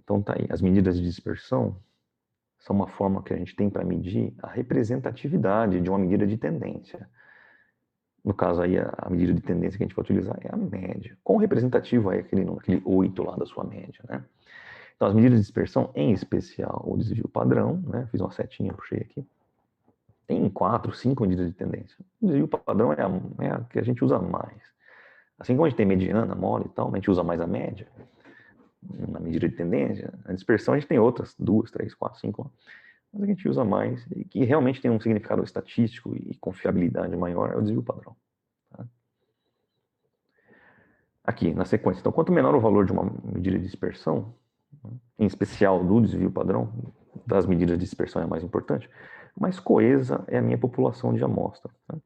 Então tá aí, as medidas de dispersão são uma forma que a gente tem para medir a representatividade de uma medida de tendência. No caso aí, a medida de tendência que a gente vai utilizar é a média. Quão representativo é aquele 8 lá da sua média, né? Então, as medidas de dispersão, em especial o desvio padrão, né? Fiz uma setinha, puxei aqui. Tem 4, 5 medidas de tendência. O desvio padrão é a que a gente usa mais. Assim como a gente tem mediana, mole e tal, a gente usa mais a média na medida de tendência. A dispersão a gente tem outras, 2, 3, 4, 5, mas a gente usa mais e que realmente tem um significado estatístico e confiabilidade maior é o desvio padrão. Tá? Aqui, na sequência. Então, quanto menor o valor de uma medida de dispersão, em especial do desvio padrão, das medidas de dispersão é a mais importante, mais coesa é a minha população de amostra. Tá?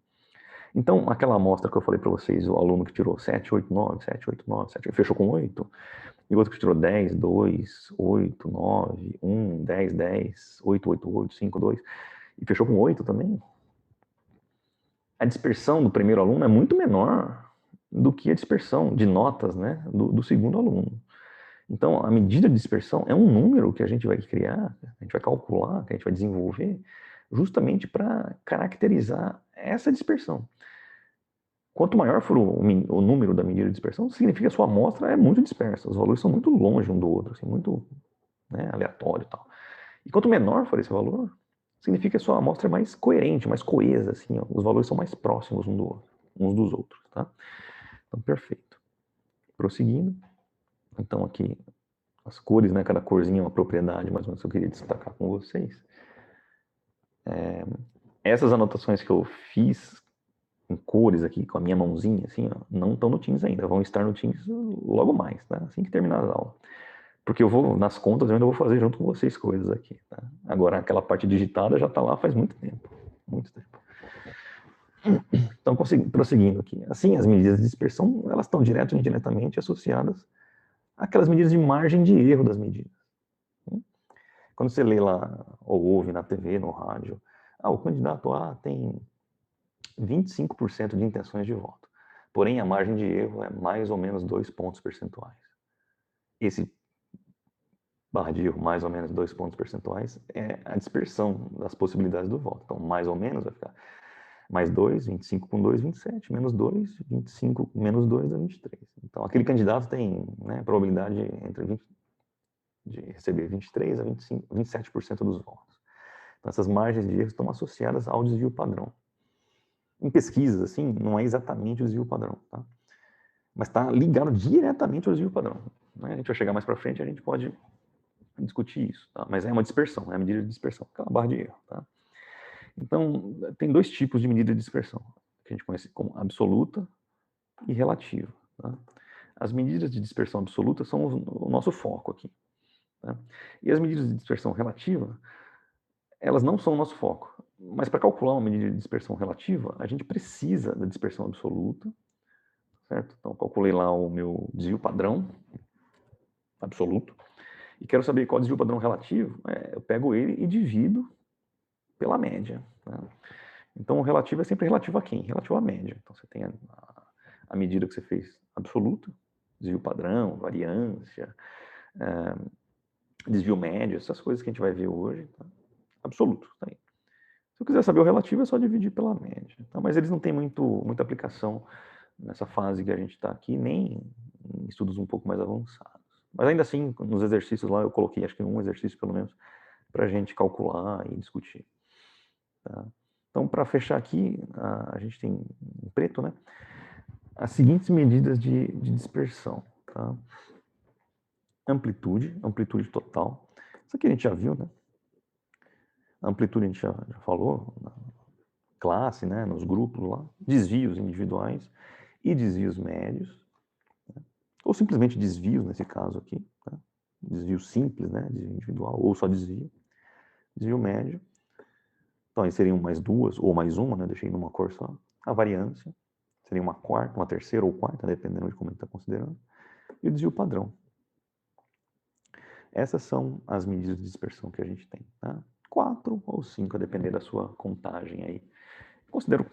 Então, aquela amostra que eu falei para vocês, o aluno que tirou 7, 8, 9, 7, 8, 9, 7, fechou com 8, e o outro que tirou 10, 2, 8, 9, 1, 10, 10, 8, 8, 8, 5, 2, e fechou com 8 também, a dispersão do primeiro aluno é muito menor do que a dispersão de notas, né, do segundo aluno. Então, a medida de dispersão é um número que a gente vai criar, a gente vai calcular, que a gente vai desenvolver, justamente para caracterizar essa dispersão. Quanto maior for o número da medida de dispersão, significa que a sua amostra é muito dispersa, os valores são muito longe um do outro, assim, muito, né, aleatório e tal. E quanto menor for esse valor, significa que a sua amostra é mais coerente, mais coesa, assim, ó, os valores são mais próximos uns dos outros, tá? Então, perfeito. Prosseguindo. Então, aqui, as cores, né, cada corzinha é uma propriedade, mais ou menos, que eu queria destacar com vocês. Essas anotações que eu fiz em cores aqui, com a minha mãozinha, assim, ó, não estão no Teams ainda, vão estar no Teams logo mais, tá? Assim que terminar as aulas. Porque eu vou, nas contas, eu ainda vou fazer junto com vocês coisas aqui, tá? Agora, aquela parte digitada já está lá faz muito tempo. Muito tempo. Então, prosseguindo aqui. Assim, as medidas de dispersão, elas estão direto ou indiretamente associadas àquelas medidas de margem de erro das medidas. Quando você lê lá, ou ouve na TV, no rádio, o candidato A tem 25% de intenções de voto. Porém, a margem de erro é mais ou menos 2 pontos percentuais. Esse barra de erro, mais ou menos 2 pontos percentuais, é a dispersão das possibilidades do voto. Então, mais ou menos vai ficar mais 2, 25 com 2, 27, menos 2, 25, menos 2 dá 23. Então, aquele candidato tem, né, probabilidade entre 20, de receber 23 a 25, 27% dos votos. Então, essas margens de erro estão associadas ao desvio padrão. Em pesquisas, assim, não é exatamente o desvio padrão, tá? Mas está ligado diretamente ao desvio padrão. Né? A gente vai chegar mais para frente, a gente pode discutir isso, tá? Mas é uma dispersão, é a medida de dispersão, aquela barra de erro, tá? Então, tem dois tipos de medida de dispersão, que a gente conhece como absoluta e relativa, tá? As medidas de dispersão absoluta são o nosso foco aqui, tá? E as medidas de dispersão relativa, elas não são o nosso foco. Mas para calcular uma medida de dispersão relativa, a gente precisa da dispersão absoluta, certo? Então, calculei lá o meu desvio padrão absoluto, e quero saber qual é o desvio padrão relativo, eu pego ele e divido pela média. Tá? Então, o relativo é sempre relativo a quem? Relativo à média. Então, você tem a medida que você fez absoluta, desvio padrão, variância, desvio médio, essas coisas que a gente vai ver hoje, tá? Absoluto. Tá aí. Se eu quiser saber o relativo, é só dividir pela média. Tá? Mas eles não têm muita aplicação nessa fase que a gente está aqui, nem em estudos um pouco mais avançados. Mas ainda assim, nos exercícios lá, eu coloquei acho que um exercício pelo menos, para a gente calcular e discutir. Tá? Então, para fechar aqui, a gente tem em preto, né? As seguintes medidas de dispersão. Tá? Amplitude total. Isso aqui a gente já viu, né? A amplitude a gente já falou, na classe, né? Nos grupos lá. Desvios individuais e desvios médios. Né? Ou simplesmente desvios, nesse caso aqui. Tá? Desvio simples, né? Desvio individual, ou só desvio. Desvio médio. Então, aí seriam mais duas, ou mais uma, né? Deixei numa cor só. A variância. Seria uma quarta, uma terceira ou quarta, dependendo de como a gente está considerando. E o desvio padrão. Essas são as medidas de dispersão que a gente tem. Tá? 4 ou 5, a depender da sua contagem aí. Considero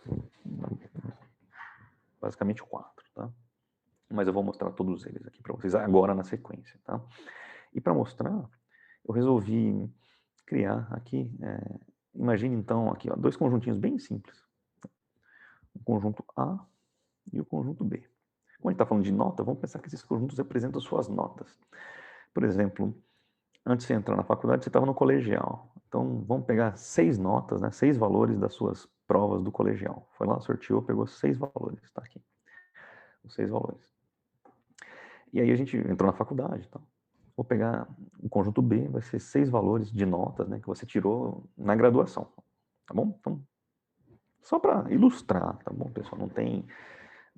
basicamente 4, tá? Mas eu vou mostrar todos eles aqui para vocês agora na sequência, tá? E para mostrar, eu resolvi criar aqui, imagine então aqui, ó, dois conjuntinhos bem simples. O conjunto A e o conjunto B. Quando a gente está falando de nota, vamos pensar que esses conjuntos representam suas notas. Por exemplo, antes de você entrar na faculdade, você estava no colegial. Então, vamos pegar 6 notas, né, 6 valores das suas provas do colegial. Foi lá, sorteou, pegou 6 valores. Está aqui. Os 6 valores. E aí a gente entrou na faculdade. Então, vou pegar o conjunto B, vai ser 6 valores de notas, né, que você tirou na graduação. Tá bom? Então, só para ilustrar, tá bom, pessoal? Não tem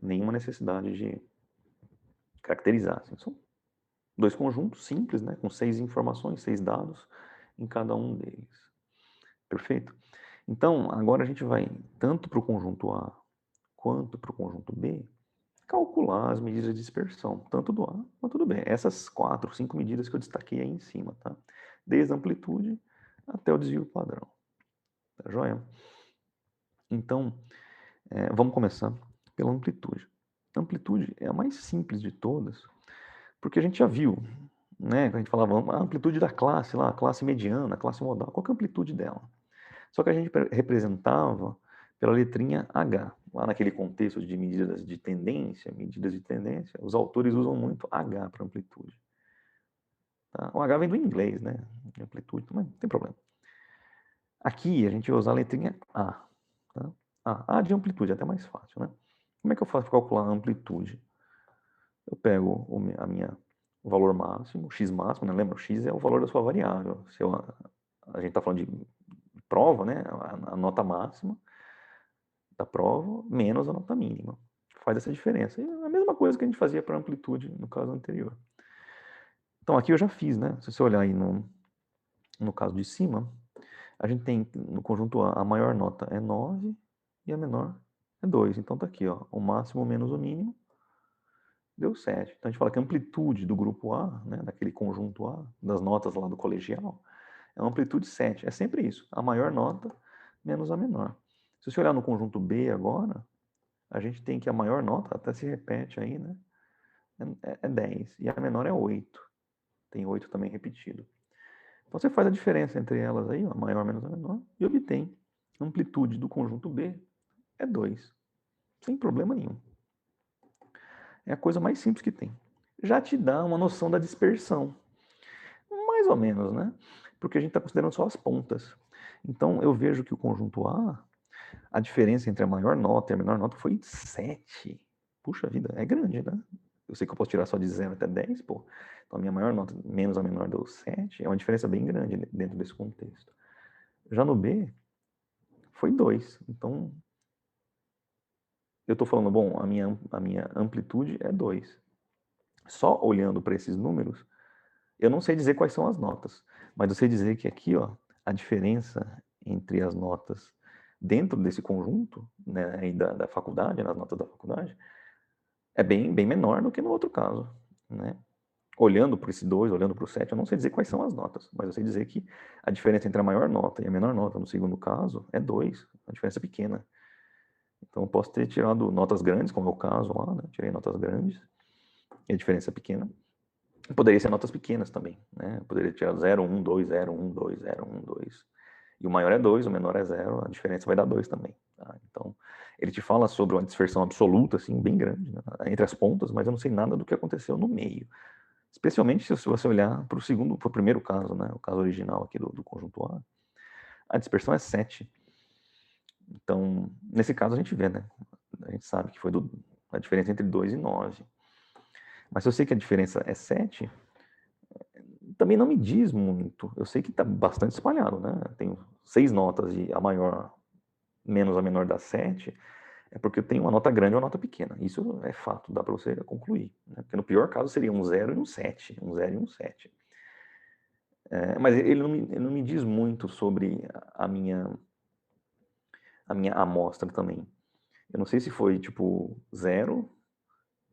nenhuma necessidade de caracterizar. Assim. São dois conjuntos simples, né, com 6 informações, 6 dados em cada um deles. Perfeito? Então, agora a gente vai, tanto para o conjunto A quanto para o conjunto B, calcular as medidas de dispersão, tanto do A quanto do B. Essas 4, 5 medidas que eu destaquei aí em cima, tá? Desde a amplitude até o desvio padrão. Tá joia? Então, vamos começar pela amplitude. A amplitude é a mais simples de todas, porque a gente já viu, né? A gente falava a amplitude da classe lá, a classe mediana, a classe modal, qual que é a amplitude dela? Só que a gente representava pela letrinha H. Lá naquele contexto de medidas de tendência, os autores usam muito H para amplitude. Tá? O H vem do inglês, né? Amplitude, mas não tem problema. Aqui a gente vai usar a letrinha A. Tá? A de amplitude, é até mais fácil, né? Como é que eu faço para calcular a amplitude? Eu pego o valor máximo, o x máximo, né? Lembra? O x é o valor da sua variável. A gente está falando de prova, né? A nota máxima da prova menos a nota mínima. Faz essa diferença. E é a mesma coisa que a gente fazia para amplitude no caso anterior. Então aqui eu já fiz, né? Se você olhar aí no caso de cima, a gente tem no conjunto A maior nota é 9 e a menor é 2. Então tá aqui, ó, o máximo menos o mínimo deu 7. Então a gente fala que a amplitude do grupo A, né, daquele conjunto A, das notas lá do colegial, é uma amplitude 7. É sempre isso, a maior nota menos a menor. Se você olhar no conjunto B agora, a gente tem que a maior nota, até se repete aí, né? É 10. E a menor é 8. Tem 8 também repetido. Então você faz a diferença entre elas aí, a maior menos a menor, e obtém a amplitude do conjunto B é 2. Sem problema nenhum. É a coisa mais simples que tem. Já te dá uma noção da dispersão. Mais ou menos, né? Porque a gente está considerando só as pontas. Então eu vejo que o conjunto a diferença entre a maior nota e a menor nota foi 7. Puxa vida, é grande, né? Eu sei que eu posso tirar só de 0 até 10, pô. Então a minha maior nota menos a menor deu 7. É uma diferença bem grande dentro desse contexto. Já no B, foi 2. Então, eu estou falando, bom, a minha amplitude é 2. Só olhando para esses números, eu não sei dizer quais são as notas, mas eu sei dizer que aqui, ó, a diferença entre as notas dentro desse conjunto, né, da faculdade, nas notas da faculdade, é bem menor do que no outro caso, né? Olhando para esse 2, olhando para o 7, eu não sei dizer quais são as notas, mas eu sei dizer que a diferença entre a maior nota e a menor nota no segundo caso é 2, a diferença é pequena. Então eu posso ter tirado notas grandes, como é o caso lá, né? Tirei notas grandes, e a diferença é pequena. Poderia ser notas pequenas também, né? Poderia tirar 0, 1, 2, 0, 1, 2, 0, 1, 2. E o maior é 2, o menor é 0, a diferença vai dar 2 também. Tá? Então, ele te fala sobre uma dispersão absoluta, assim, bem grande, né? Entre as pontas, mas eu não sei nada do que aconteceu no meio. Especialmente se você olhar para o primeiro caso, né? O caso original aqui do conjunto a dispersão é 7. Então, nesse caso a gente vê, né? A gente sabe que foi a diferença entre 2 e 9. Mas se eu sei que a diferença é 7, também não me diz muito. Eu sei que está bastante espalhado, né? Tem 6 notas e a maior menos a menor dá 7, é porque eu tenho uma nota grande e uma nota pequena. Isso é fato, dá para você concluir. Né? Porque no pior caso seria um 0 e um 7. Um 0 e um 7. Mas ele não me diz muito sobre a minha amostra também. Eu não sei se foi tipo 0,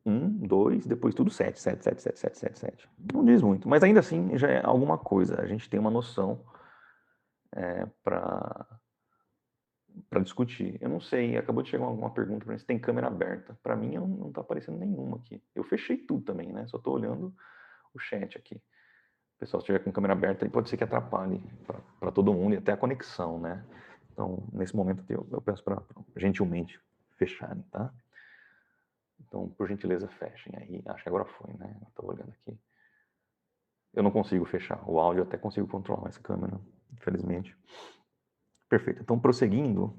1, 2, depois tudo 7, 7, 7, 7, 7, 7, 7. Não diz muito, mas ainda assim já é alguma coisa. A gente tem uma noção para discutir. Eu não sei, acabou de chegar alguma pergunta para mim se tem câmera aberta. Para mim não está aparecendo nenhuma aqui. Eu fechei tudo também, né? Só estou olhando o chat aqui. Pessoal, se estiver com a câmera aberta, aí pode ser que atrapalhe para todo mundo e até a conexão, né? Então, nesse momento, eu peço para gentilmente fecharem, tá? Então, por gentileza, fechem aí. Acho que agora foi, né? Estou olhando aqui. Eu não consigo fechar. O áudio eu até consigo controlar essa câmera, infelizmente. Perfeito. Então, prosseguindo.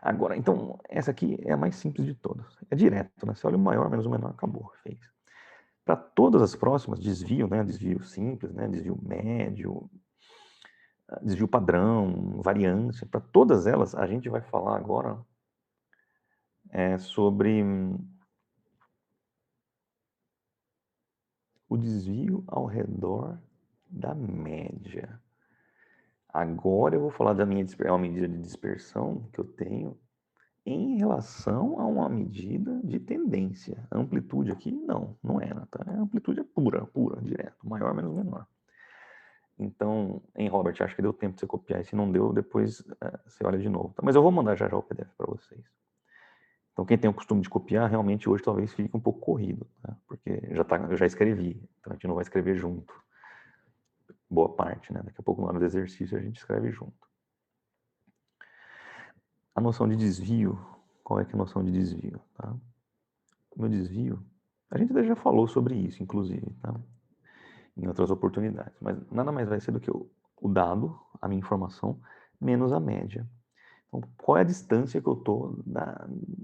Agora, então, essa aqui é a mais simples de todas. É direto, né? Você olha o maior menos o menor, acabou, fez. Para todas as próximas, desvio, né? Desvio simples, né? Desvio médio, desvio padrão, variância. Para todas elas, a gente vai falar agora sobre o desvio ao redor da média. Agora eu vou falar da minha uma medida de dispersão que eu tenho em relação a uma medida de tendência. A amplitude aqui, não é, tá? A amplitude é pura, direto. Maior menos menor. Então, Robert, acho que deu tempo de você copiar. E se não deu, depois você olha de novo. Tá? Mas eu vou mandar já o PDF para vocês. Então, quem tem o costume de copiar, realmente hoje talvez fique um pouco corrido, tá? Porque eu já escrevi, então a gente não vai escrever junto. Boa parte, né? Daqui a pouco, na hora do exercício, a gente escreve junto. A noção de desvio, qual é que é a noção de desvio? Tá? O meu desvio, a gente já falou sobre isso, inclusive, tá? Em outras oportunidades, mas nada mais vai ser do que o dado, a minha informação, menos a média. Então, qual é a distância que eu estou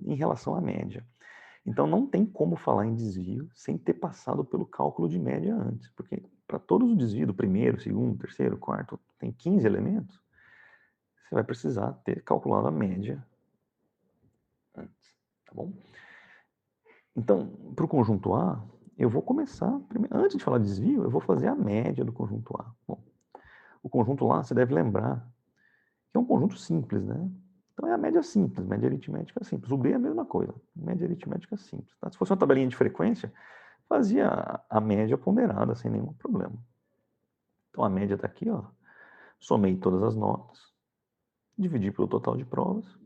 em relação à média? Então, não tem como falar em desvio sem ter passado pelo cálculo de média antes, porque para todos os desvios do primeiro, segundo, terceiro, quarto, tem 15 elementos, você vai precisar ter calculado a média antes, tá bom? Então, para o conjunto A, eu vou começar, antes de falar de desvio, eu vou fazer a média do conjunto A. Bom, o conjunto lá, você deve lembrar que é um conjunto simples, né? Então é a média simples, média aritmética simples. O B é a mesma coisa, média aritmética simples. Tá? Se fosse uma tabelinha de frequência, fazia a média ponderada sem nenhum problema. Então a média está aqui, ó. Somei todas as notas, dividi pelo total de provas,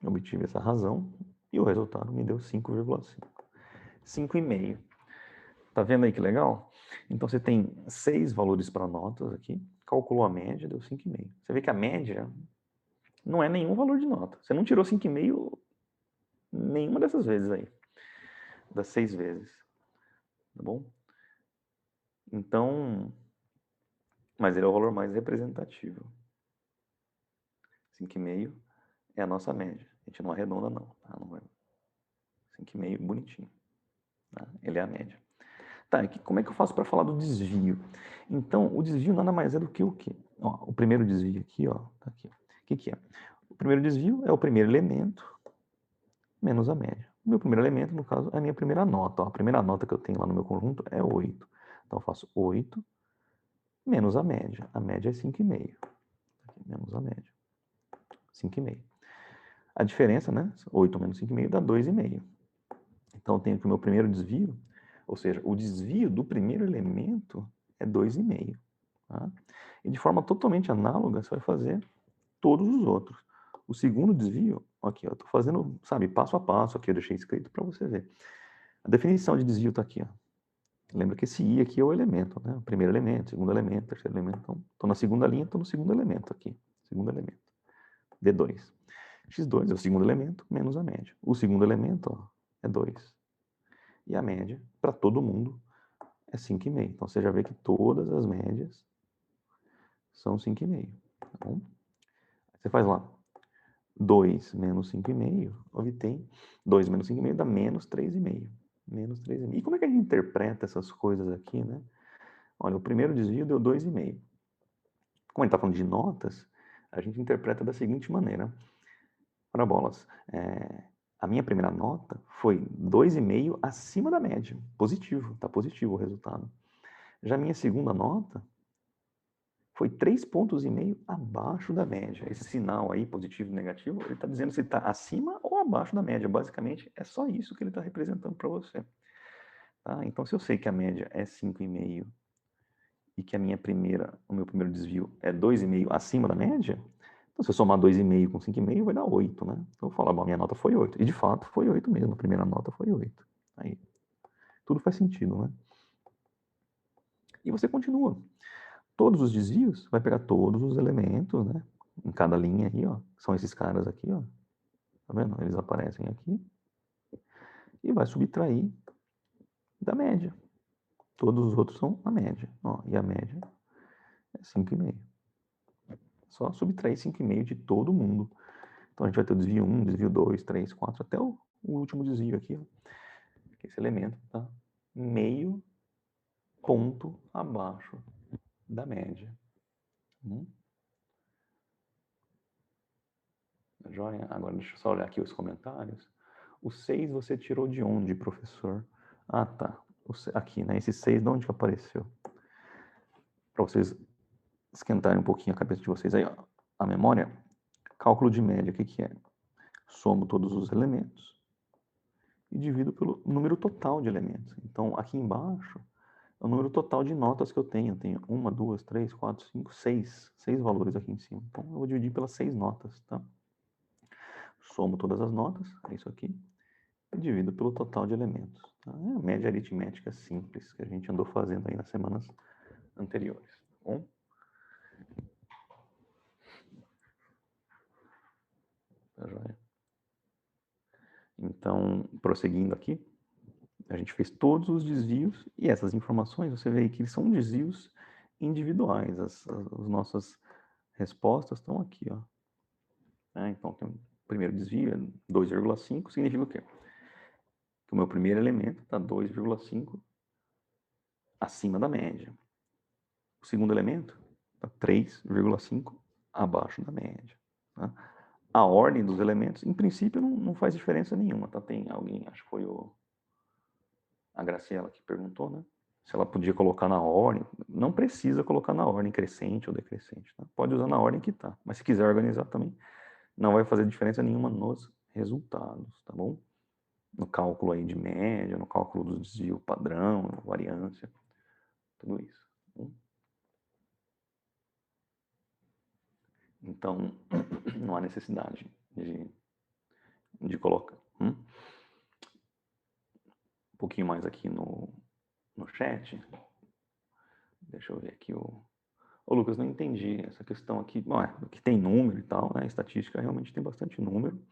obtive essa razão e o resultado me deu 5,5. 5,5. Tá vendo aí que legal? Então você tem 6 valores para notas aqui, calculou a média, deu 5,5. Você vê que a média não é nenhum valor de nota. Você não tirou 5,5 nenhuma dessas vezes aí. Das 6 vezes. Tá bom? Então, mas ele é o valor mais representativo. 5,5 é a nossa média. A gente não arredonda não. Tá? Não vai. 5,5 bonitinho. Tá? Ele é a média. Tá, como é que eu faço para falar do desvio? Então, o desvio nada mais é do que o quê? Ó, o primeiro desvio aqui, ó, tá aqui. O que é? O primeiro desvio é o primeiro elemento menos a média. O meu primeiro elemento, no caso, é a minha primeira nota. Ó. A primeira nota que eu tenho lá no meu conjunto é 8. Então, eu faço 8 menos a média. A média é 5,5. Menos a média. 5,5. A diferença, né? 8 menos 5,5 dá 2,5. Então, eu tenho que o meu primeiro desvio, ou seja, o desvio do primeiro elemento é 2,5. Tá? E de forma totalmente análoga, você vai fazer todos os outros. O segundo desvio, aqui, eu estou fazendo, sabe, passo a passo, aqui eu deixei escrito para você ver. A definição de desvio está aqui. Ó. Lembra que esse I aqui é o elemento, né? O primeiro elemento, segundo elemento, terceiro elemento. Então, estou na segunda linha, estou no segundo elemento aqui. Segundo elemento. D2. X2 é o segundo elemento, menos a média. O segundo elemento ó, é 2. E a média, para todo mundo, é 5,5. Então, você já vê que todas as médias são 5,5. Tá bom? Você faz lá. 2 menos 5,5, obtém 2 menos 5,5 dá menos 3,5. Menos 3,5. E como é que a gente interpreta essas coisas aqui, né? Olha, o primeiro desvio deu 2,5. Como a gente está falando de notas, a gente interpreta da seguinte maneira. Ora bolas, a minha primeira nota foi 2,5 acima da média. Positivo, está positivo o resultado. Já a minha segunda nota foi 3,5 pontos abaixo da média. Esse sinal aí, positivo e negativo, ele está dizendo se está acima ou abaixo da média. Basicamente, é só isso que ele está representando para você. Tá? Então, se eu sei que a média é 5,5 e que o meu primeiro desvio é 2,5 acima da média, então se eu somar 2,5 com 5,5 vai dar 8, né? Então eu vou falar, bom, a minha nota foi 8. E de fato foi 8 mesmo, a primeira nota foi 8. Aí, tudo faz sentido, né? E você continua. Todos os desvios, vai pegar todos os elementos, né? Em cada linha aí, ó. São esses caras aqui, ó. Tá vendo? Eles aparecem aqui. E vai subtrair da média. Todos os outros são a média. Ó, e a média é 5,5. Só subtrair 5,5 de todo mundo. Então a gente vai ter o desvio 1, desvio 2, 3, 4, até o último desvio aqui, ó. Esse elemento tá meio ponto abaixo da média. Joia? Agora deixa eu só olhar aqui os comentários. O 6 você tirou de onde, professor? Ah, tá. Aqui, né? Esse 6 de onde que apareceu? Para vocês esquentarem um pouquinho a cabeça de vocês aí, ó. A memória, cálculo de média, o que que é? Somo todos os elementos e divido pelo número total de elementos. Então, aqui embaixo é o número total de notas que eu tenho. Eu tenho 1, 2, 3, 4, 5, 6. 6 valores aqui em cima. Então, eu vou dividir pelas 6 notas, tá? Somo todas as notas, é isso aqui, e divido pelo total de elementos. Tá? É a média aritmética simples que a gente andou fazendo aí nas semanas anteriores. Tá bom? Tá joia? Então, prosseguindo aqui, a gente fez todos os desvios e essas informações, você vê aí que são desvios individuais. As nossas respostas estão aqui, ó. Então, tem o primeiro desvio, é 2,5, significa o quê? Que o meu primeiro elemento está 2,5 acima da média. O segundo elemento está 3,5 abaixo da média. Tá? A ordem dos elementos, em princípio, não faz diferença nenhuma. Tá? Tem alguém, acho que foi a Graciela que perguntou, né? Se ela podia colocar na ordem. Não precisa colocar na ordem crescente ou decrescente. Tá? Pode usar na ordem que está. Mas se quiser organizar também, não vai fazer diferença nenhuma nos resultados, tá bom? No cálculo aí de média, no cálculo do desvio padrão, variância, tudo isso. Tá bom? Então, não há necessidade de colocar. Um pouquinho mais aqui no chat. Deixa eu ver aqui o... Ô, Lucas, não entendi essa questão aqui. Bom, que tem número e tal, né? Estatística realmente tem bastante número.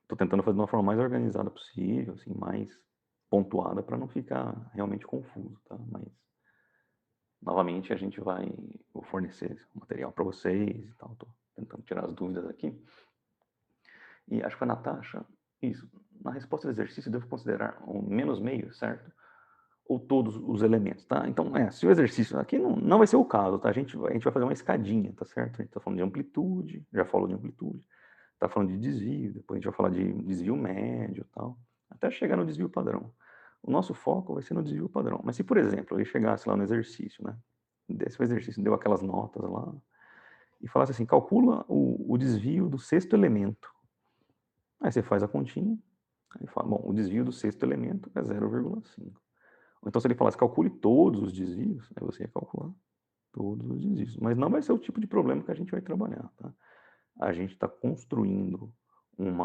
Estou tentando fazer de uma forma mais organizada possível, assim, mais pontuada para não ficar realmente confuso, tá? Mas, novamente, a gente vai fornecer material para vocês e tal. Estou tentando tirar as dúvidas aqui. E acho que a Natasha, isso, na resposta do exercício, eu devo considerar o menos meio, certo? Ou todos os elementos, tá? Então, se o exercício aqui não vai ser o caso, tá? A gente vai fazer uma escadinha, tá certo? A gente tá falando de amplitude, já falou de amplitude, tá falando de desvio, depois a gente vai falar de desvio médio e tal, até chegar no desvio padrão. O nosso foco vai ser no desvio padrão. Mas se, por exemplo, ele chegasse lá no exercício, né? Se o exercício deu aquelas notas lá, e falasse assim, calcula o desvio do sexto elemento. Aí você faz a continha, aí fala, bom, o desvio do sexto elemento é 0,5. Ou então se ele falasse, calcule todos os desvios, aí você ia calcular todos os desvios. Mas não vai ser o tipo de problema que a gente vai trabalhar, tá? A gente está construindo um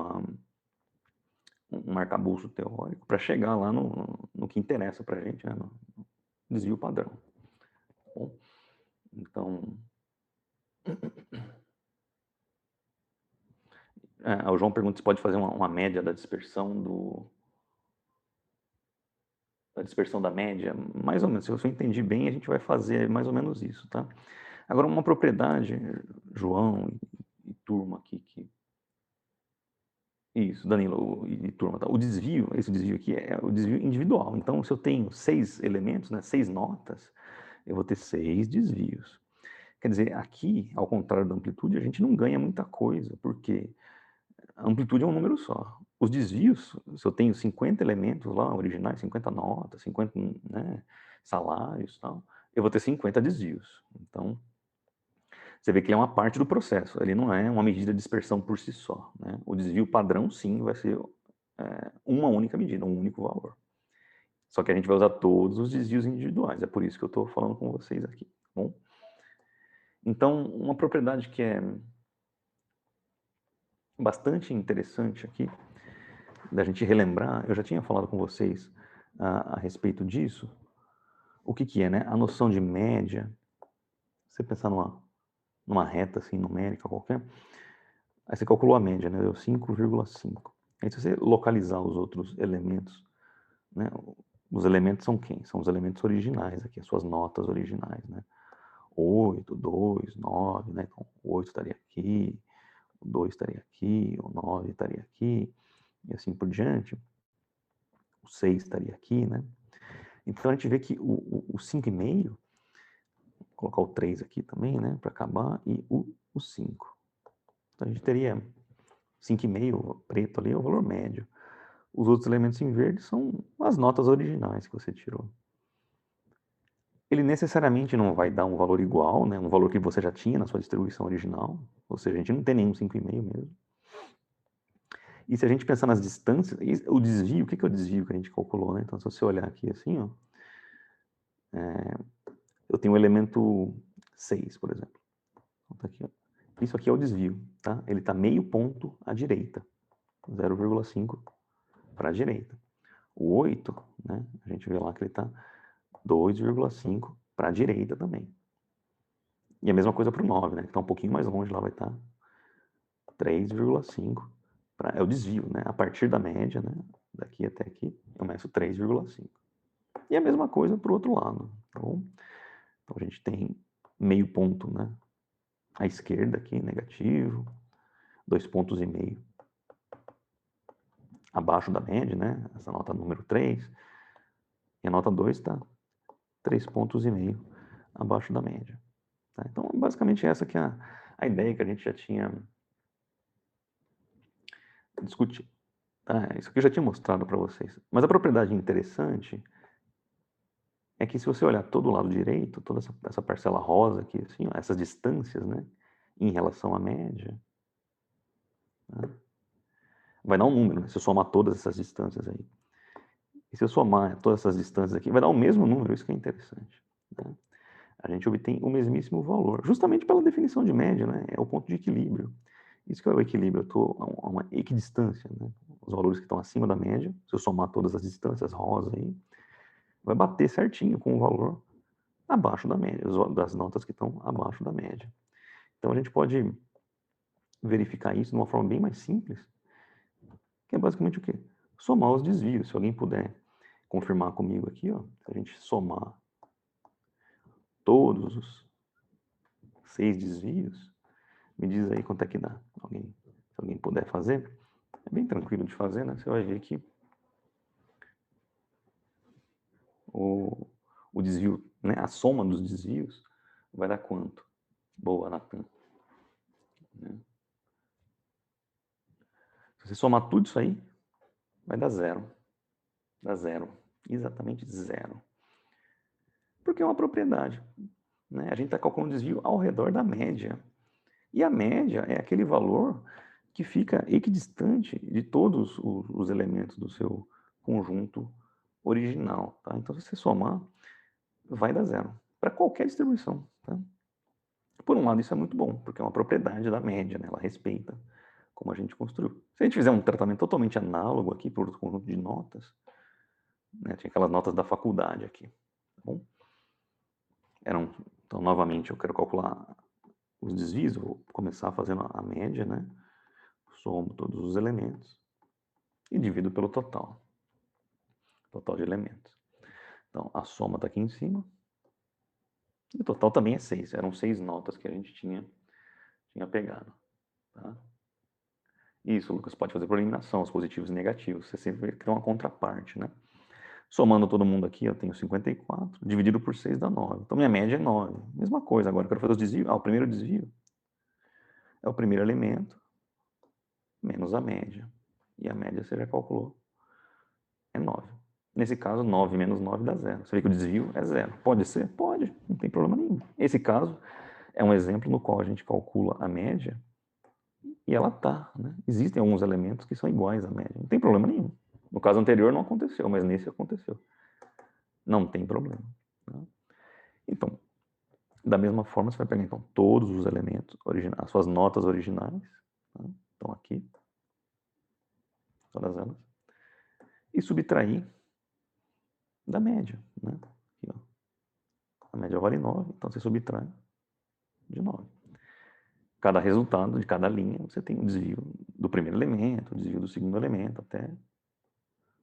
arcabouço teórico para chegar lá no que interessa para a gente, né? No desvio padrão. Tá bom? Então... o João pergunta se pode fazer uma média da dispersão da média, mais ou menos, se eu entendi bem, a gente vai fazer mais ou menos isso, tá? Agora, uma propriedade, João e turma aqui, isso, Danilo e turma, tá? O desvio, esse desvio aqui é o desvio individual, então se eu tenho 6 elementos, né, 6 notas, eu vou ter 6 desvios. Quer dizer, aqui, ao contrário da amplitude, a gente não ganha muita coisa, porque a amplitude é um número só. Os desvios, se eu tenho 50 elementos lá, originais, 50 notas, 50, né, salários e tal, eu vou ter 50 desvios. Então, você vê que ele é uma parte do processo, ele não é uma medida de dispersão por si só. Né? O desvio padrão, sim, vai ser uma única medida, um único valor. Só que a gente vai usar todos os desvios individuais, é por isso que eu estou falando com vocês aqui. Tá bom? Então, uma propriedade que é bastante interessante aqui, da gente relembrar, eu já tinha falado com vocês a respeito disso, o que que é, né? A noção de média, você pensar numa reta assim, numérica qualquer, aí você calculou a média, né? Deu 5,5. Aí se você localizar os outros elementos, né? Os elementos são quem? São os elementos originais aqui, as suas notas originais, né? 8, 2, 9, né? Então, o 8 estaria aqui, o 2 estaria aqui, o 9 estaria aqui, e assim por diante. O 6 estaria aqui, né? Então a gente vê que o 5,5, vou colocar o 3 aqui também, né? Para acabar, e o 5. Então a gente teria 5,5 preto ali, é o valor médio. Os outros elementos em verde são as notas originais que você tirou. Ele necessariamente não vai dar um valor igual, né? Um valor que você já tinha na sua distribuição original. Ou seja, a gente não tem nenhum 5,5 mesmo. E se a gente pensar nas distâncias, o desvio, o que é o desvio que a gente calculou, né? Então, se você olhar aqui assim, ó, eu tenho o elemento 6, por exemplo. Então, tá aqui, ó. Isso aqui é o desvio, tá? Ele está meio ponto à direita, 0,5 para a direita. O 8, né? A gente vê lá que ele está 2,5 para a direita também. E a mesma coisa para o 9, né? Que está um pouquinho mais longe, lá vai estar 3,5. É o desvio, né? A partir da média, né? Daqui até aqui, eu meço 3,5. E a mesma coisa para o outro lado, tá bom? Então a gente tem meio ponto, né? À esquerda aqui, negativo, 2,5 pontos abaixo da média, né? Essa nota número 3. E a nota 2 está 3,5 pontos abaixo da média. Tá? Então, basicamente essa que é a ideia que a gente já tinha discutido. Tá? Isso aqui eu já tinha mostrado para vocês. Mas a propriedade interessante é que se você olhar todo o lado direito, toda essa parcela rosa aqui, assim, ó, essas distâncias, né, em relação à média, né, vai dar um número, né, se eu somar todas essas distâncias aí. E se eu somar todas essas distâncias aqui, vai dar o mesmo número, isso que é interessante. Né? A gente obtém o mesmíssimo valor, justamente pela definição de média, né, é o ponto de equilíbrio. Isso que é o equilíbrio, eu estou a uma equidistância, né, os valores que estão acima da média, se eu somar todas as distâncias rosa aí, vai bater certinho com o valor abaixo da média, das notas que estão abaixo da média. Então a gente pode verificar isso de uma forma bem mais simples, que é basicamente o quê? Somar os desvios. Se alguém puder confirmar comigo aqui, ó, se a gente somar todos os 6 desvios, me diz aí quanto é que dá. Se alguém puder fazer, é bem tranquilo de fazer, né? Você vai ver que o desvio, né? A soma dos desvios vai dar quanto? Boa, Natan. Né? Se você somar tudo isso aí, vai dar zero. Dá zero. Exatamente zero. Porque é uma propriedade. Né? A gente está calculando desvio ao redor da média. E a média é aquele valor que fica equidistante de todos os elementos do seu conjunto original. Tá? Então, se você somar, vai dar zero. Para qualquer distribuição. Tá? Por um lado, isso é muito bom, porque é uma propriedade da média, né? Ela respeita como a gente construiu. Se a gente fizer um tratamento totalmente análogo aqui para outro conjunto de notas, né? Tinha aquelas notas da faculdade aqui. Tá bom? Então, novamente, eu quero calcular os desvios, eu vou começar fazendo a média, né? Somo todos os elementos e divido pelo total de elementos. Então, a soma está aqui em cima. E o total também é 6. Eram 6 notas que a gente tinha pegado. Tá? Isso, Lucas, pode fazer por eliminação, os positivos e negativos. Você sempre cria uma contraparte, né? Somando todo mundo aqui, eu tenho 54, dividido por 6 dá 9. Então, minha média é 9. Mesma coisa, agora eu quero fazer os desvios. O primeiro desvio é o primeiro elemento, menos a média. E a média você já calculou, é 9. Nesse caso, 9 menos 9 dá 0. Você vê que o desvio é 0. Pode ser? Pode, não tem problema nenhum. Esse caso é um exemplo no qual a gente calcula a média e ela tá, né? Existem alguns elementos que são iguais à média. Não tem problema nenhum. No caso anterior não aconteceu, mas nesse aconteceu. Não tem problema. Tá? Então, da mesma forma, você vai pegar então todos os elementos, as suas notas originais, tá? Estão aqui, todas elas, e subtrair da média, né? Aqui, ó. A média vale 9, então você subtrai de 9. Cada resultado de cada linha, você tem o desvio do primeiro elemento, o desvio do segundo elemento, até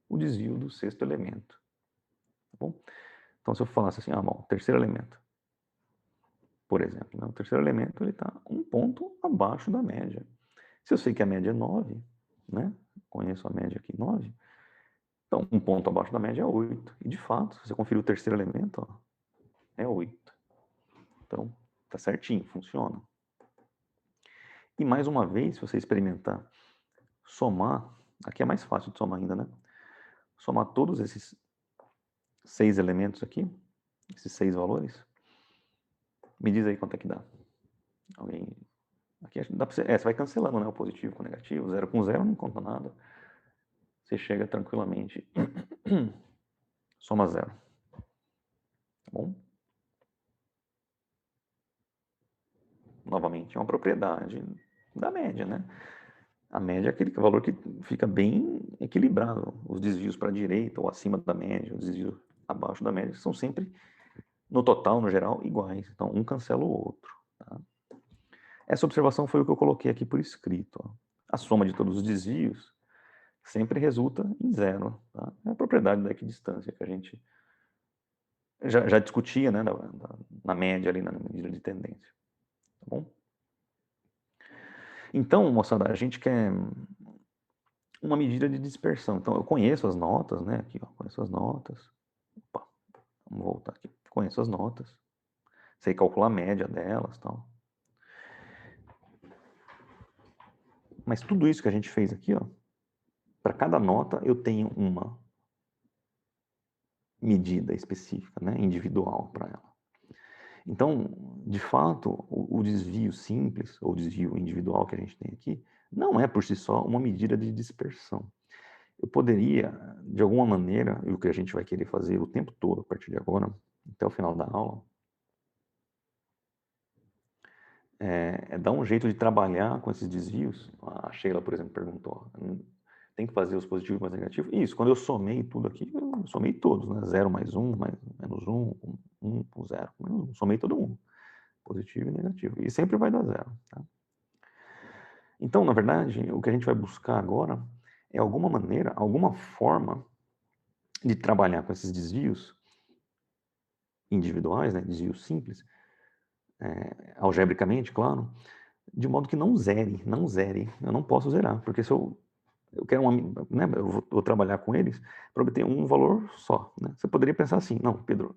o desvio do sexto elemento. Tá bom? Então, se eu falasse assim, bom, terceiro elemento, por exemplo, né? O terceiro elemento está um ponto abaixo da média. Se eu sei que a média é 9, né? Conheço a média aqui, 9. Então, um ponto abaixo da média é 8. E, de fato, se você conferir o terceiro elemento, ó, é 8. Então, tá certinho, funciona. E, mais uma vez, se você experimentar somar, aqui é mais fácil de somar ainda, né? Somar todos esses 6 elementos aqui, esses 6 valores, me diz aí quanto é que dá. Alguém... Aqui dá pra você... você vai cancelando, né? O positivo com o negativo. 0 com 0 não conta nada. Você chega tranquilamente. Soma 0. Tá bom? Novamente, é uma propriedade da média, né? A média é aquele valor que fica bem equilibrado. Os desvios para a direita ou acima da média, os desvios abaixo da média, são sempre, no total, no geral, iguais. Então, um cancela o outro. Tá? Essa observação foi o que eu coloquei aqui por escrito. Ó. A soma de todos os desvios sempre resulta em 0. Tá? É a propriedade da equidistância que a gente já discutia, né, na média, ali, na medida de tendência. Tá bom? Então, moçada, a gente quer uma medida de dispersão. Então, eu conheço as notas, né? Aqui, ó, conheço as notas. Opa, vamos voltar aqui. Conheço as notas. Sei calcular a média delas, tal. Mas tudo isso que a gente fez aqui, ó, para cada nota eu tenho uma medida específica, né, individual para ela. Então, de fato, o desvio simples, ou desvio individual que a gente tem aqui, não é por si só uma medida de dispersão. Eu poderia, de alguma maneira, e o que a gente vai querer fazer o tempo todo, a partir de agora, até o final da aula, é dar um jeito de trabalhar com esses desvios. A Sheila, por exemplo, perguntou, tem que fazer os positivos mais negativos? Isso, quando eu somei tudo aqui, eu somei todos, né? 0 mais 1, mais, menos 1, 1 com 0, menos 1, somei todo mundo, positivo e negativo, e sempre vai dar 0. Tá? Então, na verdade, o que a gente vai buscar agora é alguma maneira, alguma forma de trabalhar com esses desvios individuais, né? Desvios simples, algebricamente, claro, de modo que não zere. Eu não posso zerar, porque se eu quero né, eu vou trabalhar com eles para obter um valor só. Né? Você poderia pensar assim, não, Pedro,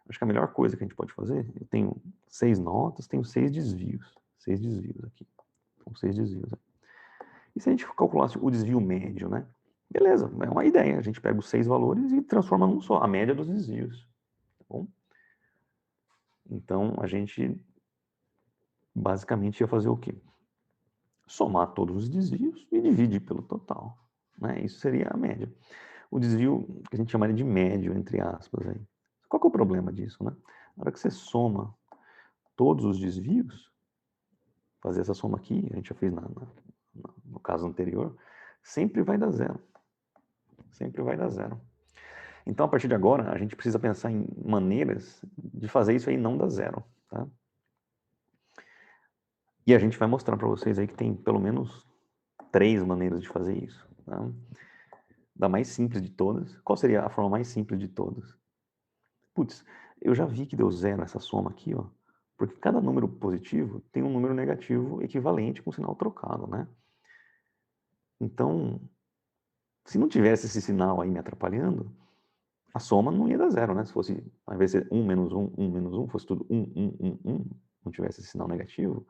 acho que a melhor coisa que a gente pode fazer, eu tenho 6 notas, tenho 6 desvios. 6 desvios aqui. São 6 desvios. E se a gente calculasse o desvio médio, né? Beleza, é uma ideia. A gente pega os 6 valores e transforma num só, a média dos desvios. Tá bom? Então, a gente basicamente ia fazer o quê? Somar todos os desvios e dividir pelo total. Né? Isso seria a média. O desvio que a gente chamaria de médio, entre aspas. Aí. Qual que é o problema disso? Né? Na hora que você soma todos os desvios, fazer essa soma aqui, a gente já fez no caso anterior, sempre vai dar 0. Sempre vai dar 0. Então, a partir de agora, a gente precisa pensar em maneiras de fazer isso aí não dar 0. Tá? E a gente vai mostrar para vocês aí que tem pelo menos 3 maneiras de fazer isso. Tá? Da mais simples de todas. Qual seria a forma mais simples de todas? Putz, eu já vi que deu 0 essa soma aqui, ó, porque cada número positivo tem um número negativo equivalente com sinal trocado, né? Então, se não tivesse esse sinal aí me atrapalhando, a soma não ia dar 0, né? Se fosse, ao invés de ser 1 menos 1, 1 menos 1, fosse tudo 1, 1, 1, 1, não tivesse esse sinal negativo,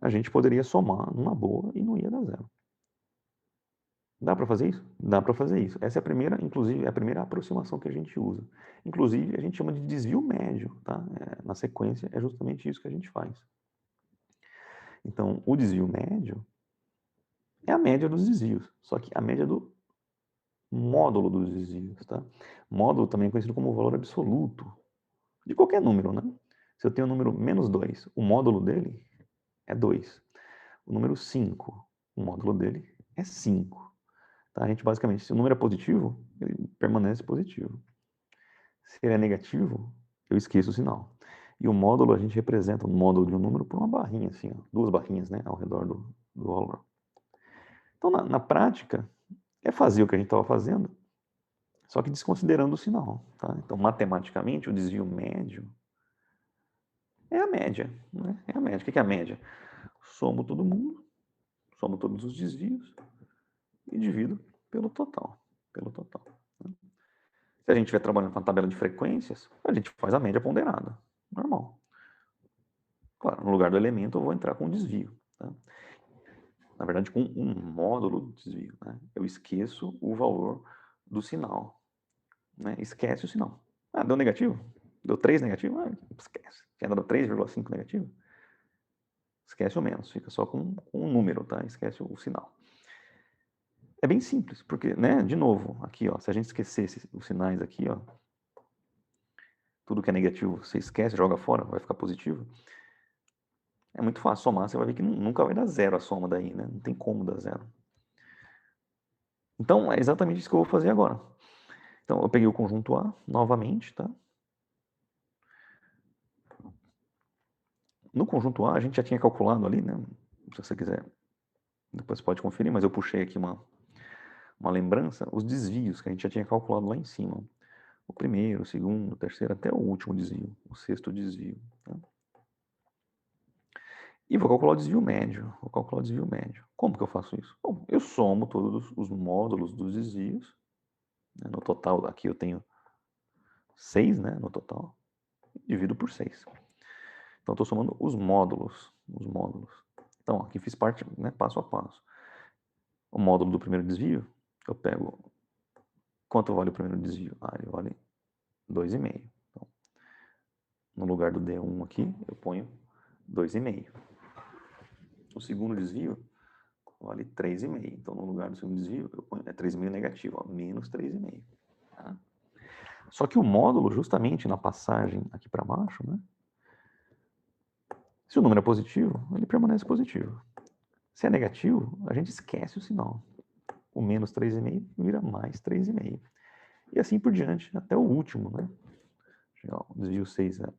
a gente poderia somar numa boa e não ia dar 0. Dá para fazer isso? Dá para fazer isso. Essa é a primeira, inclusive, é a primeira aproximação que a gente usa. Inclusive, a gente chama de desvio médio, tá? Na sequência, é justamente isso que a gente faz. Então, o desvio médio é a média dos desvios, só que a média do módulo dos desvios, tá? Módulo também é conhecido como valor absoluto de qualquer número, né? Se eu tenho o número menos 2, o módulo dele é 2. O número 5, o módulo dele é 5. Tá? A gente basicamente, se o número é positivo, ele permanece positivo. Se ele é negativo, eu esqueço o sinal. E o módulo a gente representa o módulo de um número por uma barrinha, assim, ó, duas barrinhas, né, ao redor do valor. Então, na prática, é fazer o que a gente estava fazendo, só que desconsiderando o sinal. Tá? Então, matematicamente, o desvio médio é a média. Né? É a média. O que é a média? Somo todo mundo, somo todos os desvios e divido pelo total. Pelo total. Né? Se a gente estiver trabalhando com a tabela de frequências, a gente faz a média ponderada. Normal. Claro, no lugar do elemento eu vou entrar com desvio. Tá? Na verdade, com um módulo de desvio. Né? Eu esqueço o valor do sinal. Né? Esquece o sinal. Ah, deu negativo? Deu 3 negativo? Ah, esquece. Tinha dado 3,5 negativo? Esquece o menos, fica só com um número, tá? Esquece o sinal. É bem simples, porque, né, de novo, aqui, ó, se a gente esquecesse os sinais aqui, ó, tudo que é negativo você esquece, joga fora, vai ficar positivo. É muito fácil somar, você vai ver que nunca vai dar zero a soma daí, né? Não tem como dar zero. Então, é exatamente isso que eu vou fazer agora. Então, eu peguei o conjunto A, novamente, tá? No conjunto A, a gente já tinha calculado ali, né? Se você quiser, depois você pode conferir, mas eu puxei aqui uma lembrança, os desvios que a gente já tinha calculado lá em cima. O primeiro, o segundo, o terceiro, até o último desvio, o sexto desvio. Tá? E vou calcular o desvio médio. Vou calcular o desvio médio. Como que eu faço isso? Bom, eu somo todos os módulos dos desvios. Né? No total, aqui eu tenho 6, né? No total. Divido por 6. Então, estou somando os módulos. Os módulos. Então, aqui fiz parte, né, passo a passo. O módulo do primeiro desvio, eu pego... Quanto vale o primeiro desvio? Ah, ele vale 2,5. Então, no lugar do D1 aqui, eu ponho 2,5. O segundo desvio vale 3,5. Então, no lugar do segundo desvio, eu ponho 3,5 negativo, ó, menos 3,5. Tá? Só que o módulo, justamente na passagem aqui para baixo, né? Se o número é positivo, ele permanece positivo. Se é negativo, a gente esquece o sinal. O menos 3,5 vira mais 3,5. E assim por diante, até o último, né? O desvio 6 é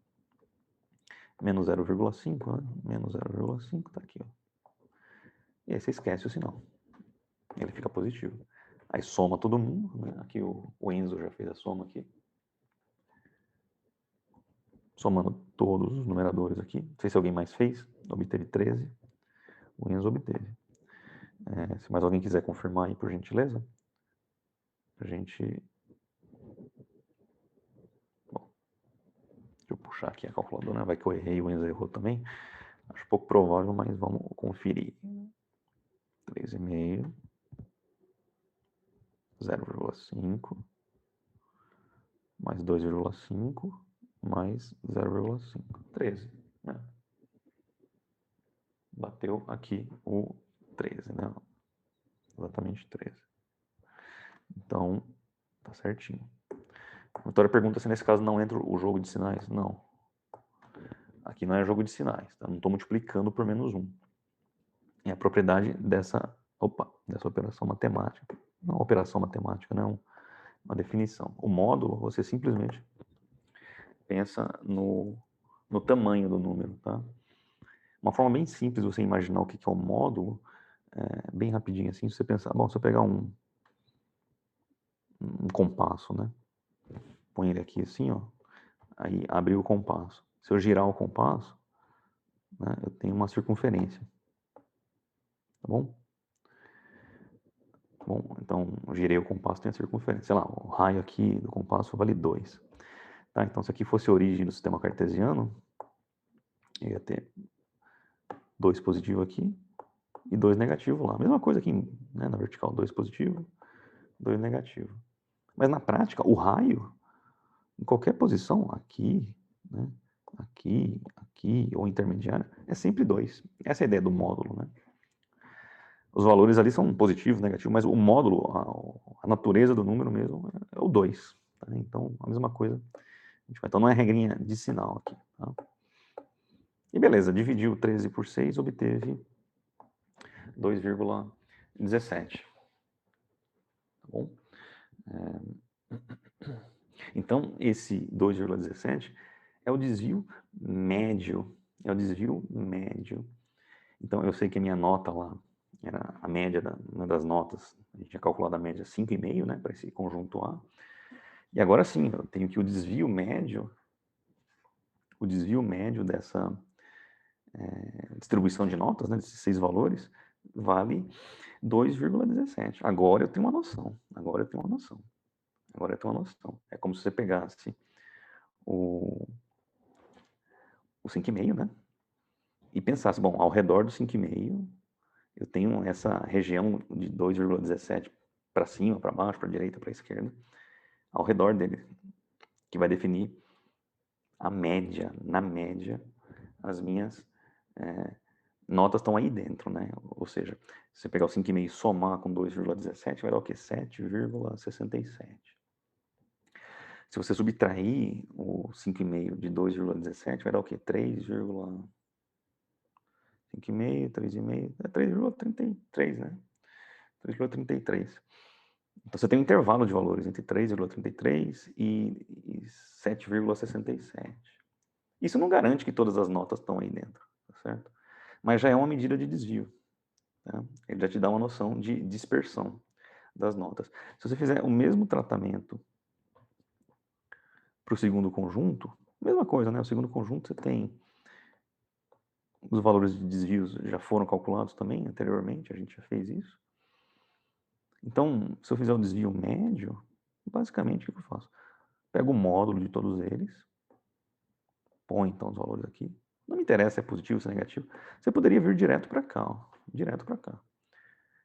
menos 0,5, né? Menos 0,5 está aqui, ó. E aí você esquece o sinal. Ele fica positivo. Aí soma todo mundo, né? Aqui o Enzo já fez a soma aqui. Somando todos os numeradores aqui. Não sei se alguém mais fez. Obteve 13. O Enzo obteve. Se mais alguém quiser confirmar aí, por gentileza. A gente... Bom, deixa eu puxar aqui a calculadora. Vai que eu errei e o Enzo errou também. Acho pouco provável, mas vamos conferir. 3,5. 0,5 mais 2,5 mais 0,5. 13. Né? Bateu aqui o 13, né? Exatamente 13. Então, tá certinho. A Vitória pergunta se nesse caso não entra o jogo de sinais. Não. Aqui não é jogo de sinais. Tá? Não estou multiplicando por menos 1. É a propriedade dessa operação matemática. Não uma operação matemática, não. Uma definição. O módulo, você simplesmente pensa no tamanho do número, tá? Uma forma bem simples de você imaginar o que é um módulo, bem rapidinho assim, se você pensar, bom, se eu pegar um compasso, né? Põe ele aqui assim, ó, aí abre o compasso. Se eu girar o compasso, né, eu tenho uma circunferência, tá bom? Bom, então eu girei o compasso, tem a circunferência. Sei lá, o raio aqui do compasso vale 2. Tá, então se aqui fosse a origem do sistema cartesiano, eu ia ter 2 positivo aqui e 2 negativo lá. Mesma coisa aqui, né, na vertical, 2 positivo, 2 negativo. Mas na prática, o raio, em qualquer posição, aqui, né, aqui ou intermediária, é sempre 2. Essa é a ideia do módulo, né? Os valores ali são positivos, negativos, mas o módulo, a natureza do número mesmo, é o 2. Tá? Então, a mesma coisa. Então, não é regrinha de sinal aqui. Tá? E beleza, dividiu 13 por 6, obteve 2,17. Tá bom? Então, esse 2,17 É o desvio médio. É o desvio médio. Então, eu sei que a minha nota lá, era a média das notas, a gente tinha calculado a média 5,5, né, para esse conjunto A. E agora sim, eu tenho que o desvio médio dessa distribuição de notas, né, desses 6 valores, vale 2,17. Agora eu tenho uma noção. É como se você pegasse o 5,5, né? E pensasse, bom, ao redor do 5,5, eu tenho essa região de 2,17 para cima, para baixo, para a direita, para a esquerda, ao redor dele, que vai definir a média, na média, as minhas notas estão aí dentro, né? Ou seja, se você pegar o 5,5 e somar com 2,17, vai dar o quê? 7,67. Se você subtrair o 5,5 de 2,17, vai dar o quê? 3,5, 3,5, 3,33, né? 3,33. Então você tem um intervalo de valores entre 3,33 e 7,67. Isso não garante que todas as notas estão aí dentro, tá certo? Mas já é uma medida de desvio. Tá? Ele já te dá uma noção de dispersão das notas. Se você fizer o mesmo tratamento para o segundo conjunto, mesma coisa, né? O segundo conjunto você tem os valores de desvios já foram calculados também anteriormente, a gente já fez isso. Então, se eu fizer o desvio médio, basicamente o que eu faço? Pego o módulo de todos eles, põe então os valores aqui. Não me interessa se é positivo ou se é negativo. Você poderia vir direto para cá, ó, direto para cá.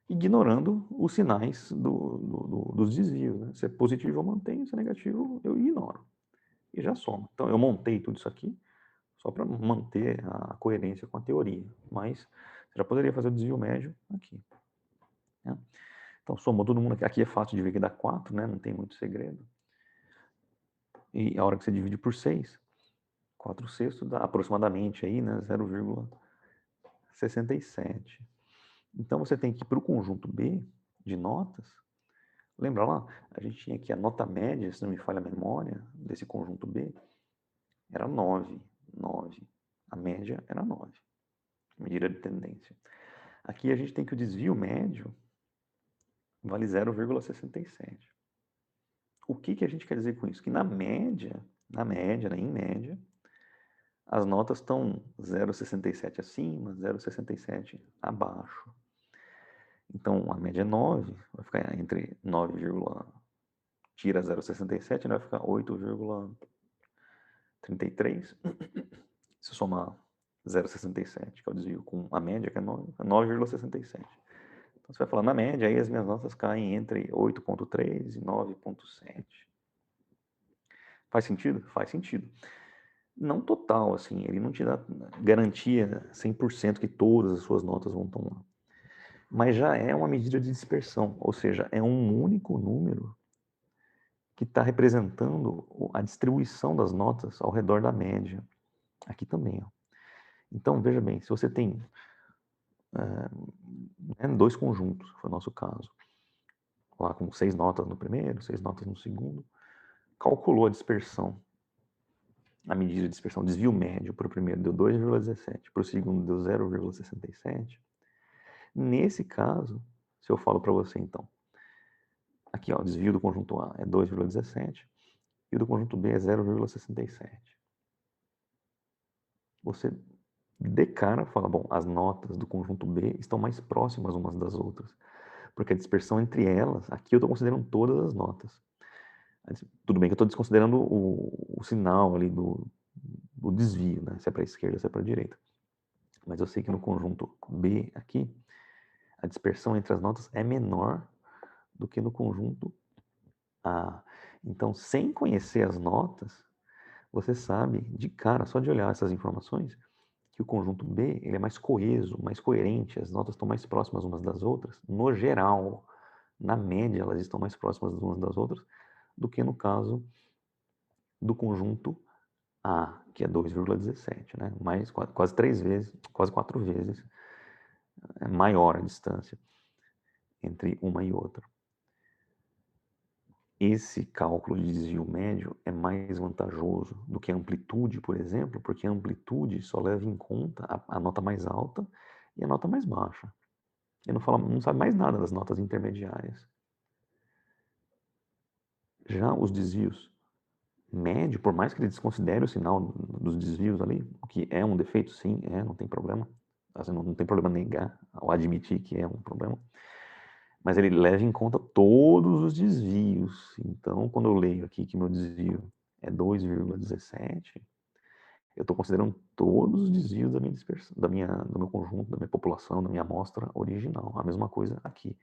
Ignorando os sinais dos desvios. Né? Se é positivo eu mantenho, se é negativo eu ignoro. E já somo. Então eu montei tudo isso aqui só para manter a coerência com a teoria. Mas você já poderia fazer o desvio médio aqui. Né? Então somou todo mundo aqui. Aqui é fácil de ver que dá 4, né? Não tem muito segredo. E a hora que você divide por 6, 4 sextos dá aproximadamente aí, né? 0,67. Então você tem que ir para o conjunto B de notas. Lembra lá? A gente tinha aqui a nota média, se não me falha a memória, desse conjunto B, era 9. 9. A média era 9. Medida de tendência. Aqui a gente tem que o desvio médio vale 0,67. O que a gente quer dizer com isso? Que na média, né, em média, as notas estão 0,67 acima, 0,67 abaixo. Então, a média é 9, vai ficar entre 9, tira 0,67, vai ficar 8,33. Se somar 0,67, que é o desvio, com a média, que é 9, é 9,67. Então, você vai falar, na média, aí as minhas notas caem entre 8,3 e 9,7. Faz sentido? Faz sentido. Não total, assim, ele não te dá garantia 100% que todas as suas notas vão estar lá. Mas já é uma medida de dispersão, ou seja, é um único número que está representando a distribuição das notas ao redor da média. Aqui também, ó. Então, veja bem, se você tem dois conjuntos, foi o nosso caso, lá com 6 notas no primeiro, 6 notas no segundo, calculou a dispersão, a medida de dispersão, desvio médio para o primeiro deu 2,17, para o segundo deu 0,67. Nesse caso, se eu falo para você então, aqui ó, o desvio do conjunto A é 2,17 e o do conjunto B é 0,67. Você de cara fala, bom, as notas do conjunto B estão mais próximas umas das outras, porque a dispersão entre elas, aqui eu estou considerando todas as notas. Tudo bem que eu estou desconsiderando o sinal ali do desvio, né? Se é para a esquerda, se é para a direita. Mas eu sei que no conjunto B aqui, a dispersão entre as notas é menor do que no conjunto A. Então, sem conhecer as notas, você sabe de cara, só de olhar essas informações, que o conjunto B ele é mais coeso, mais coerente, as notas estão mais próximas umas das outras, no geral, na média elas estão mais próximas umas das outras, do que no caso do conjunto A, que é 2,17, né? Mais, quase 3 vezes, quase 4 vezes maior a distância entre uma e outra. esse cálculo de desvio médio é mais vantajoso do que a amplitude, por exemplo, porque a amplitude só leva em conta a nota mais alta e a nota mais baixa. Ele não sabe mais nada das notas intermediárias. Já os desvios médio, por mais que ele desconsidere o sinal dos desvios ali, o que é um defeito, sim, não tem problema. Assim, não tem problema negar ou admitir que é um problema. Mas ele leva em conta todos os desvios. Então, quando eu leio aqui que meu desvio é 2,17, eu estou considerando todos os desvios da minha dispersão, do meu conjunto, da minha população, da minha amostra original. A mesma coisa aqui.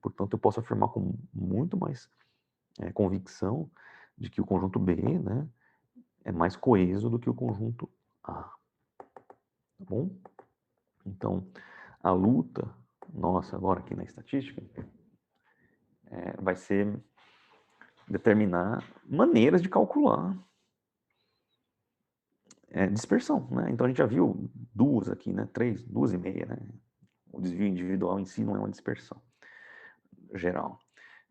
Portanto, eu posso afirmar com muito mais convicção de que o conjunto B, né, é mais coeso do que o conjunto A. Tá bom? Então, a luta nossa agora aqui na estatística vai ser determinar maneiras de calcular dispersão, né? Então a gente já viu duas aqui, né? Duas e meia, né? O desvio individual em si não é uma dispersão geral.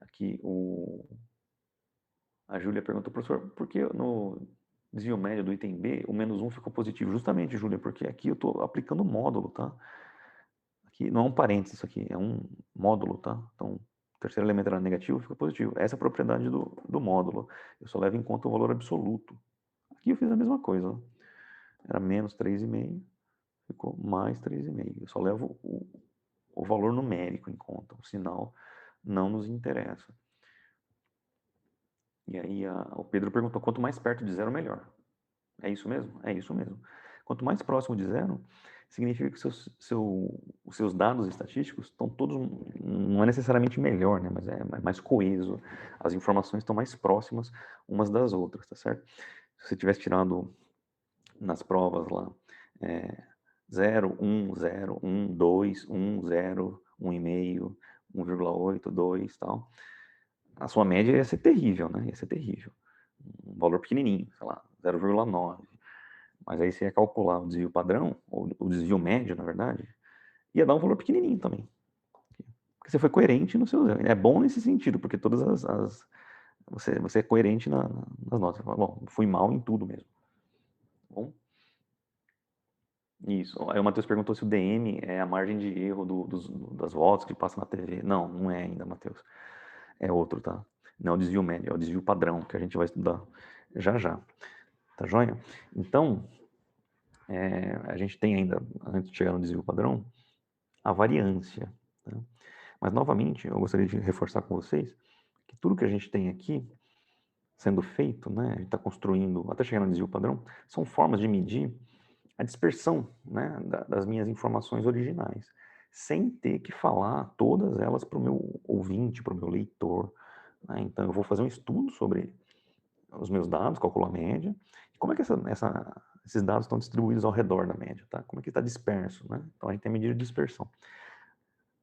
Aqui a Júlia perguntou, professor, por que no desvio médio do item B o -1 ficou positivo? Justamente, Júlia, porque aqui eu estou aplicando módulo, tá? Aqui não é um parênteses, isso aqui é um módulo, tá? Então, o terceiro elemento era negativo, fica positivo. Essa é a propriedade do módulo. Eu só levo em conta o valor absoluto. Aqui eu fiz a mesma coisa. Era menos 3,5, ficou mais 3,5. Eu só levo o valor numérico em conta. O sinal não nos interessa. E aí o Pedro perguntou, quanto mais perto de zero, melhor. É isso mesmo? É isso mesmo. Quanto mais próximo de zero, significa que os seus dados estatísticos estão todos, não é necessariamente melhor, né, mas é mais coeso. As informações estão mais próximas umas das outras, tá certo? Se você tivesse tirado nas provas lá 0, 1, 0, 1, 2, 1, 0, 1,5, 1,8, 2 e tal, a sua média ia ser terrível, né? Ia ser terrível. Um valor pequenininho, sei lá, 0,9. Mas aí você ia calcular o desvio padrão, ou o desvio médio, na verdade, ia dar um valor pequenininho também. Porque você foi coerente no seu... É bom nesse sentido, porque todas você é coerente nas notas. Bom, fui mal em tudo mesmo. Bom? Isso. Aí o Matheus perguntou se o DM é a margem de erro das voltas que passa na TV. Não, não é ainda, Matheus. É outro, tá? Não é o desvio médio, é o desvio padrão, que a gente vai estudar já já. Tá joia? Então, a gente tem ainda, antes de chegar no desvio padrão, a variância. Tá? Mas, novamente, eu gostaria de reforçar com vocês que tudo que a gente tem aqui sendo feito, né, a gente está construindo, até chegar no desvio padrão, são formas de medir a dispersão, né, das minhas informações originais, sem ter que falar todas elas para o meu ouvinte, para o meu leitor. Né? Então, eu vou fazer um estudo sobre os meus dados, calculo a média, e como é que esses dados estão distribuídos ao redor da média, tá? Como é que está disperso, né? Então, a gente tem a medida de dispersão.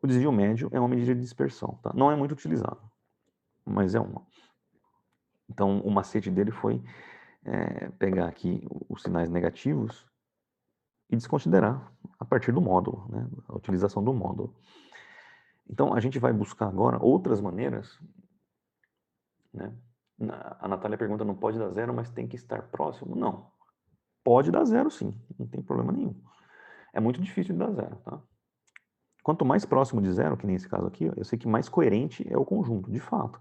O desvio médio é uma medida de dispersão, tá? Não é muito utilizado, mas é uma. Então, o macete dele foi pegar aqui os sinais negativos e desconsiderar a partir do módulo, né? A utilização do módulo. Então, a gente vai buscar agora outras maneiras, né? A Natália pergunta, não pode dar zero, mas tem que estar próximo? Não. Pode dar zero, sim. Não tem problema nenhum. É muito difícil de dar zero, tá? Quanto mais próximo de zero, que nem esse caso aqui, eu sei que mais coerente é o conjunto, de fato.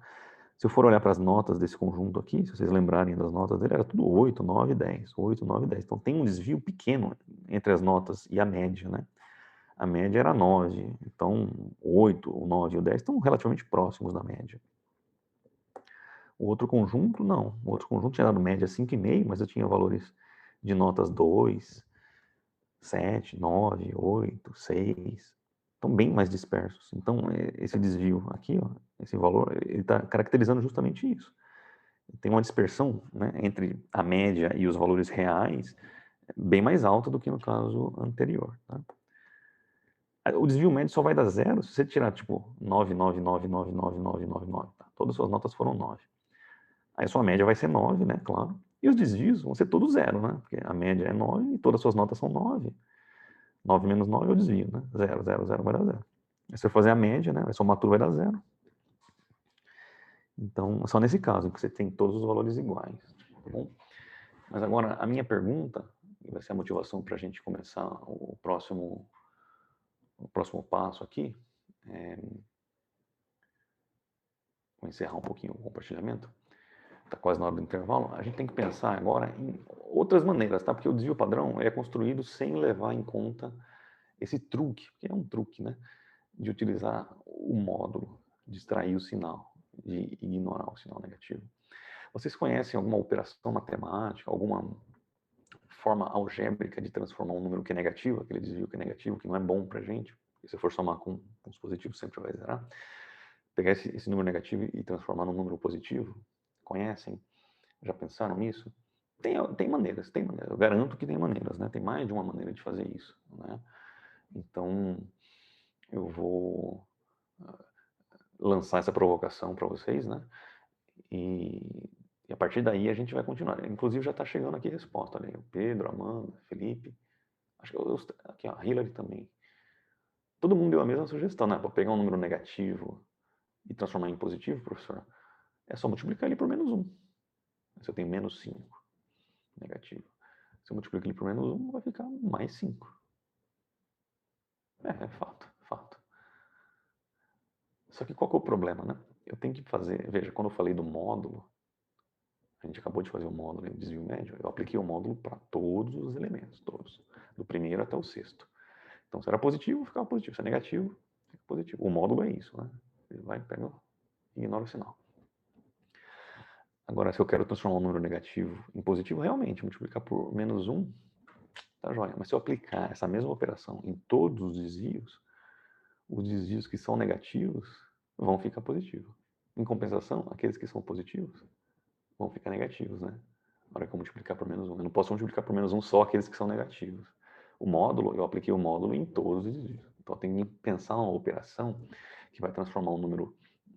Se eu for olhar para as notas desse conjunto aqui, se vocês lembrarem das notas dele, era tudo 8, 9, 10. 8, 9, 10. Então tem um desvio pequeno entre as notas e a média, né? A média era 9. Então 8, o 9 e o 10 estão relativamente próximos da média. O outro conjunto, não. O outro conjunto tinha dado média 5,5, mas eu tinha valores de notas 2, 7, 9, 8, 6. Estão bem mais dispersos. Então, esse desvio aqui, ó, esse valor, ele está caracterizando justamente isso. Tem uma dispersão, né, entre a média e os valores reais bem mais alta do que no caso anterior. Tá? O desvio médio só vai dar zero se você tirar, tipo, 9, 9, 9, 9, 9, 9, 9, 9. Tá? Todas as suas notas foram 9. Aí a sua média vai ser 9, né, claro. E os desvios vão ser todos zero, né? Porque a média é 9 e todas as suas notas são 9. 9 menos 9 é o desvio, né? 0, 0, 0 vai dar 0. Aí se você fazer a média, né? A somatura vai dar 0. Então, só nesse caso, que você tem todos os valores iguais, tá bom? Mas agora, a minha pergunta, e vai ser a motivação para a gente começar o próximo passo aqui, vou encerrar um pouquinho o compartilhamento, está quase na hora do intervalo, a gente tem que pensar agora em outras maneiras, tá? Porque o desvio padrão é construído sem levar em conta esse truque, que é um truque, né? De utilizar o módulo, de extrair o sinal, de ignorar o sinal negativo. Vocês conhecem alguma operação matemática, alguma forma algébrica de transformar um número que é negativo, aquele desvio que é negativo, que não é bom para a gente, se você for somar com os positivos sempre vai zerar, pegar esse número negativo e transformar num número positivo? Conhecem? Já pensaram nisso? Tem maneiras, tem maneiras. Eu garanto que tem maneiras, né? Tem mais de uma maneira de fazer isso, né? Então, eu vou lançar essa provocação para vocês, né? E a partir daí a gente vai continuar. Inclusive já está chegando aqui a resposta, né? O Pedro, a Amanda, Felipe, acho que aqui, ó, a Hillary também. Todo mundo deu a mesma sugestão, né? Para pegar um número negativo e transformar em positivo, professor, é só multiplicar ele por menos 1. Se eu tenho menos 5 negativo, se eu multiplico ele por menos 1, vai ficar mais 5. É fato, fato. Só que qual que é o problema, né? Eu tenho que fazer, veja, quando eu falei do módulo, a gente acabou de fazer o módulo em desvio médio, eu apliquei o módulo para todos os elementos, todos, do primeiro até o sexto. Então, se era positivo, ficava positivo. Se é negativo, fica positivo. O módulo é isso, né? Ele vai, pega e ignora o sinal. Agora, se eu quero transformar um número negativo em positivo, realmente, multiplicar por menos 1, tá joia. Mas se eu aplicar essa mesma operação em todos os desvios que são negativos vão ficar positivos. Em compensação, aqueles que são positivos vão ficar negativos, né? Na hora que eu multiplicar por menos 1. Eu não posso multiplicar por menos 1 só aqueles que são negativos. O módulo, eu apliquei o módulo em todos os desvios. Então, eu tenho que pensar uma operação que vai transformar um número.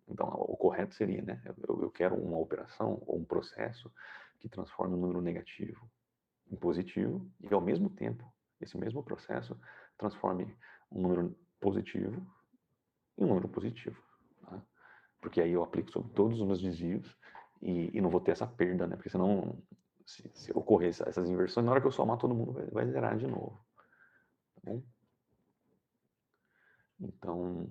Então, o correto seria, né? Eu quero uma operação ou um processo que transforme um número negativo em positivo e, ao mesmo tempo, esse mesmo processo transforme um número positivo em um número positivo. Tá? Porque aí eu aplico sobre todos os meus desvios e não vou ter essa perda, né? Porque senão, se ocorrer essas inversões, na hora que eu somar, todo mundo vai zerar de novo. Tá bom? Então,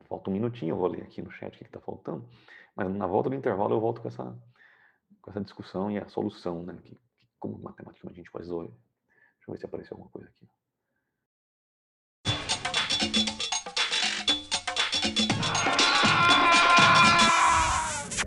falta um minutinho, eu vou ler aqui no chat o que está faltando, mas na volta do intervalo eu volto com essa discussão e a solução, né? Como matematicamente a gente pode resolver. Deixa eu ver se apareceu alguma coisa aqui.